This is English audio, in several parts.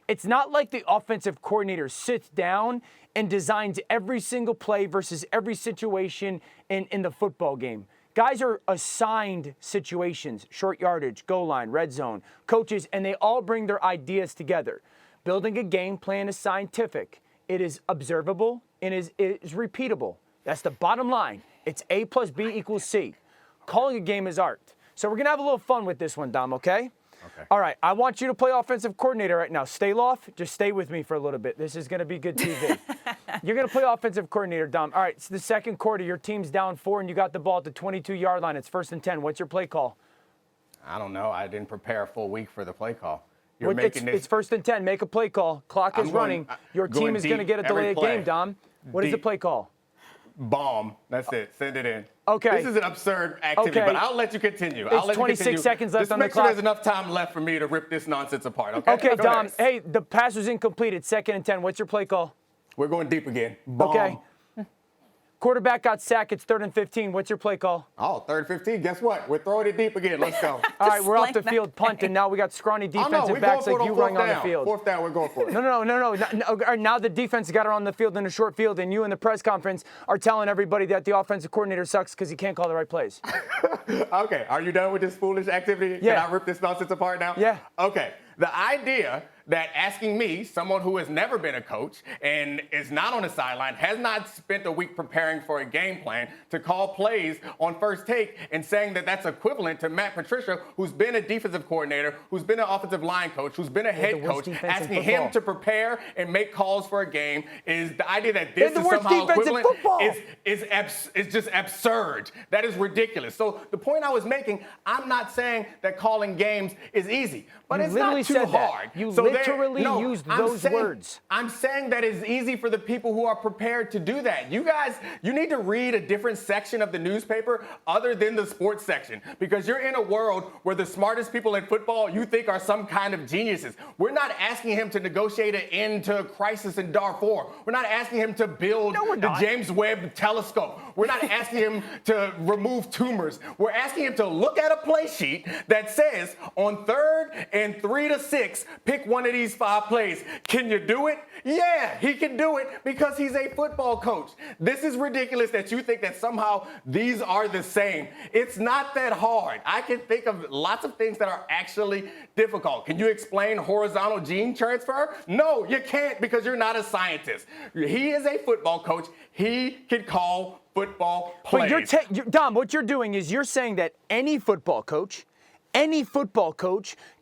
It's not like the offensive coordinator sits down and designs every single play versus every situation in the football game. Guys are assigned situations, short yardage, goal line, red zone, coaches, and they all bring their ideas together. Building a game plan is scientific. It is observable and it is repeatable. That's the bottom line. It's A plus B equals C. Calling a game is art. So we're going to have a little fun with this one, Dom, okay? Okay. All right, I want you to play offensive coordinator right now. Stay loft, just stay with me for a little bit. This is going to be good TV. You're going to play offensive coordinator, Dom. All right, it's the second quarter. Your team's down 4, and you got the ball at the 22-yard line. It's 1st and 10. What's your play call? I don't know. I didn't prepare a full week for the play call. It's 1st and 10. Make a play call. Clock is running. Your team is going to get a delayed game, Dom. What is the play call? Bomb. That's it. Send it in. Okay. This is an absurd activity, but I'll let you continue. It's 26 seconds left on the clock. Just make sure there's enough time left for me to rip this nonsense apart, okay? Okay, Dom. Hey, the pass was incomplete. It's 2nd and 10. What's your play call? We're going deep again. Bomb. Okay. Quarterback got sacked. It's 3rd and 15. What's your play call? Oh, 3rd and 15. Guess what? We're throwing it deep again. Let's go. All right, we're off the field punting. Now we got scrawny defensive backs like you running on the field. 4th down, we're going for it. No. Now the defense got her on the field in a short field, and you in the press conference are telling everybody that the offensive coordinator sucks because he can't call the right plays. Okay, are you done with this foolish activity? Yeah. Can I rip this nonsense apart now? Yeah. Okay, the idea that asking me, someone who has never been a coach and is not on the sideline, has not spent a week preparing for a game plan, to call plays on first take and saying that that's equivalent to Matt Patricia, who's been a defensive coordinator, who's been an offensive line coach, who's been a head coach, asking him to prepare and make calls for a game, is the idea that this is somehow equivalent is just absurd. That is ridiculous. So the point I was making, I'm not saying that calling games is easy, but it's not too hard. You literally used those words. I'm saying that it's easy for the people who are prepared to do that. You guys, you need to read a different section of the newspaper other than the sports section, because you're in a world where the smartest people in football you think are some kind of geniuses. We're not asking him to negotiate an end to a crisis in Darfur. We're not asking him to build the James Webb telescope. We're not asking him to remove tumors. We're asking him to look at a play sheet that says on 3rd and 3 to 6, pick one of these 5 plays. Can you do it? Yeah, he can do it because he's a football coach. This is ridiculous that you think that somehow these are the same. It's not that hard. I can think of lots of things that are actually difficult. Can you explain horizontal gene transfer? No, you can't, because you're not a scientist. He is a football coach. He can call football plays. But Dom, what you're doing is you're saying that any football coach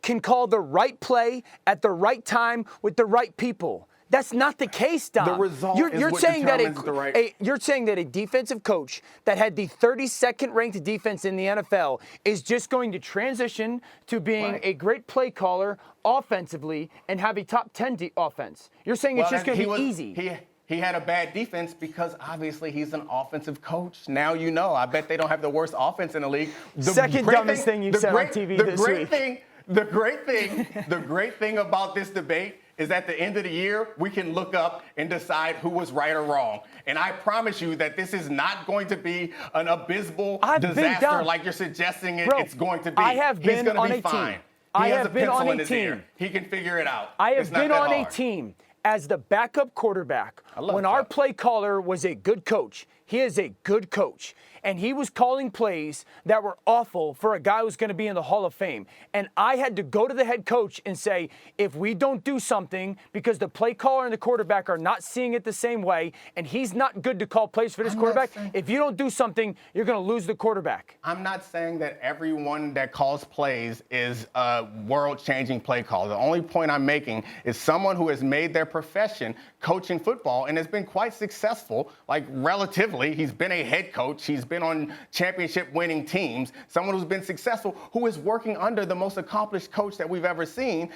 can call the right play at the right time with the right people. That's not the case, Dom. The result is what determines the right. You're saying that a defensive coach that had the 32nd ranked defense in the NFL is just going to transition to being a great play caller offensively and have a top 10 offense. You're saying it's just going to be easy. He had a bad defense because obviously he's an offensive coach. Now you know. I bet they don't have the worst offense in the league. Second dumbest thing you've said on TV this week. The great thing about this debate is at the end of the year, we can look up and decide who was right or wrong. And I promise you that this is not going to be an abysmal disaster like you're suggesting it's going to be. I have been on a team. I have been on a team. He can figure it out. I have been on a team as the backup quarterback when our play caller was a good coach. He is a good coach. And he was calling plays that were awful for a guy who's going to be in the Hall of Fame. And I had to go to the head coach and say, if we don't do something because the play caller and the quarterback are not seeing it the same way, and he's not good to call plays for this quarterback, if you don't do something, you're going to lose the quarterback. I'm not saying that everyone that calls plays is a world-changing play call. The only point I'm making is someone who has made their profession coaching football and has been quite successful, like relatively. He's been a head coach. He's been on championship-winning teams, someone who's been successful, who is working under the most accomplished coach that we've ever seen,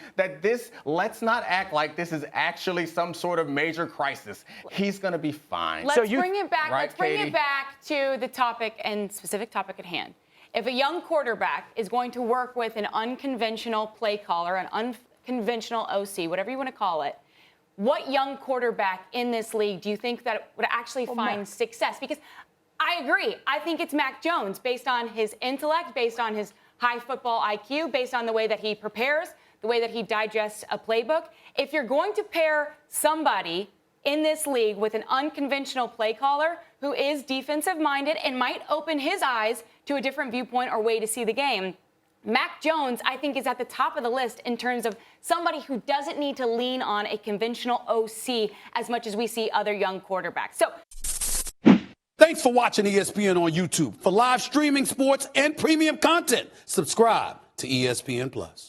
let's not act like this is actually some sort of major crisis. He's going to be fine. Let's bring it back. Let's bring it back to the topic and specific topic at hand. If a young quarterback is going to work with an unconventional play caller, an unconventional OC, whatever you want to call it, what young quarterback in this league do you think that would actually find success? Because I agree. I think it's Mac Jones, based on his intellect, based on his high football IQ, based on the way that he prepares, the way that he digests a playbook. If you're going to pair somebody in this league with an unconventional play caller who is defensive minded and might open his eyes to a different viewpoint or way to see the game, Mac Jones, I think, is at the top of the list in terms of somebody who doesn't need to lean on a conventional OC as much as we see other young quarterbacks. So, thanks for watching ESPN on YouTube. For live streaming sports and premium content, subscribe to ESPN Plus.